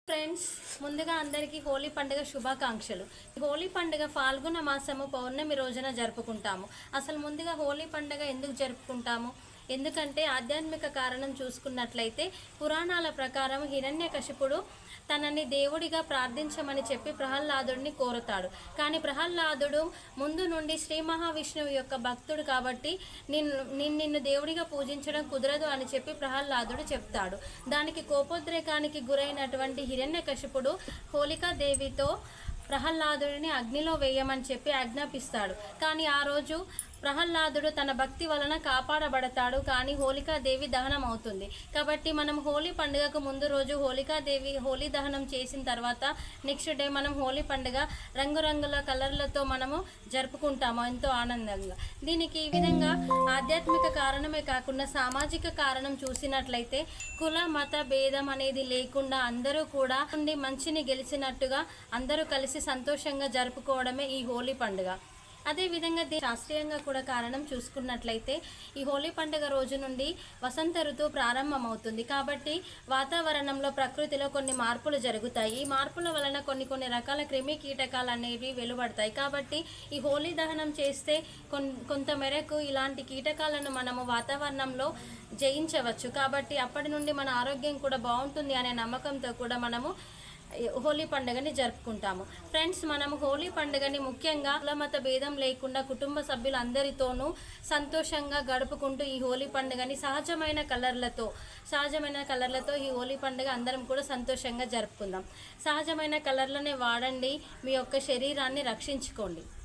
Friends, ముందుగా అందరికీ హోలీ పండుగ శుభాకాంక్షలు. హోలీ పండుగ ఫాల్గుణ మాసము పౌర్ణమి రోజున జరుపుకుంటాము. అసలు ముందుగా హోలీ పండుగ ఎందుకు జరుపుకుంటాము? ఎందుకంటే ఆధ్యాత్మిక కారణం చూసుకున్నట్లయితే పురాణాల ప్రకారం హిరణ్యకశిపుడు తనని దేవుడిగా ప్రార్థించమని చెప్పి ప్రహ్లాదుడిని కోరుతాడు. కానీ ప్రహ్లాదుడు ముందు నుండి శ్రీ మహావిష్ణువు యొక్క భక్తుడు కాబట్టి నిన్ను దేవుడిగా పూజించడం కుదరదు అని చెప్పి ప్రహ్లాదుడు చెప్తాడు. దానికి కోపోద్రేకానికి గురైనటువంటి హిరణ్యకశిపుడు హోళికాదేవితో ప్రహ్లాదుడిని అగ్నిలో వేయమని చెప్పి ఆజ్ఞాపిస్తాడు. కానీ ఆ రోజు ప్రహ్లాదుడు తన భక్తి వలన కాపాడబడతాడు. కానీ హోళికాదేవి దహనం అవుతుంది. కాబట్టి మనం హోలీ పండుగకు ముందు రోజు హోళికాదేవి హోలీ దహనం చేసిన తర్వాత నెక్స్ట్ డే మనం హోలీ పండుగ రంగురంగుల కలర్లతో మనము జరుపుకుంటాము ఎంతో ఆనందంగా. దీనికి ఈ విధంగా ఆధ్యాత్మిక కారణమే కాకుండా సామాజిక కారణం చూసినట్లయితే కుల మత భేదం అనేది లేకుండా అందరూ కూడా ఉండి మంచిని గెలిచినట్టుగా అందరూ కలిసి సంతోషంగా జరుపుకోవడమే ఈ హోలీ పండుగ. అదేవిధంగా శాస్త్రీయంగా కూడా కారణం చూసుకున్నట్లయితే ఈ హోలీ పండుగ రోజు నుండి వసంత ఋతువు ప్రారంభమవుతుంది. కాబట్టి వాతావరణంలో ప్రకృతిలో కొన్ని మార్పులు జరుగుతాయి. ఈ మార్పుల వలన కొన్ని రకాల క్రిమి కీటకాలు అనేవి వెలువడతాయి. కాబట్టి ఈ హోలీ దహనం చేస్తే కొంత మేరకు ఇలాంటి కీటకాలను మనము వాతావరణంలో జయించవచ్చు. కాబట్టి అప్పటి నుండి మన ఆరోగ్యం కూడా బాగుంటుంది అనే నమ్మకంతో కూడా మనము హోలీ పండుగని జరుపుకుంటాము. ఫ్రెండ్స్, మనము హోలీ పండుగని ముఖ్యంగా కులమత భేదం లేకుండా కుటుంబ సభ్యులందరితోనూ సంతోషంగా గడుపుకుంటూ ఈ హోలీ పండుగని సహజమైన కలర్లతో ఈ హోలీ పండుగ అందరం కూడా సంతోషంగా జరుపుకుందాం. సహజమైన కలర్లనే వాడండి. మీ యొక్క శరీరాన్ని రక్షించుకోండి.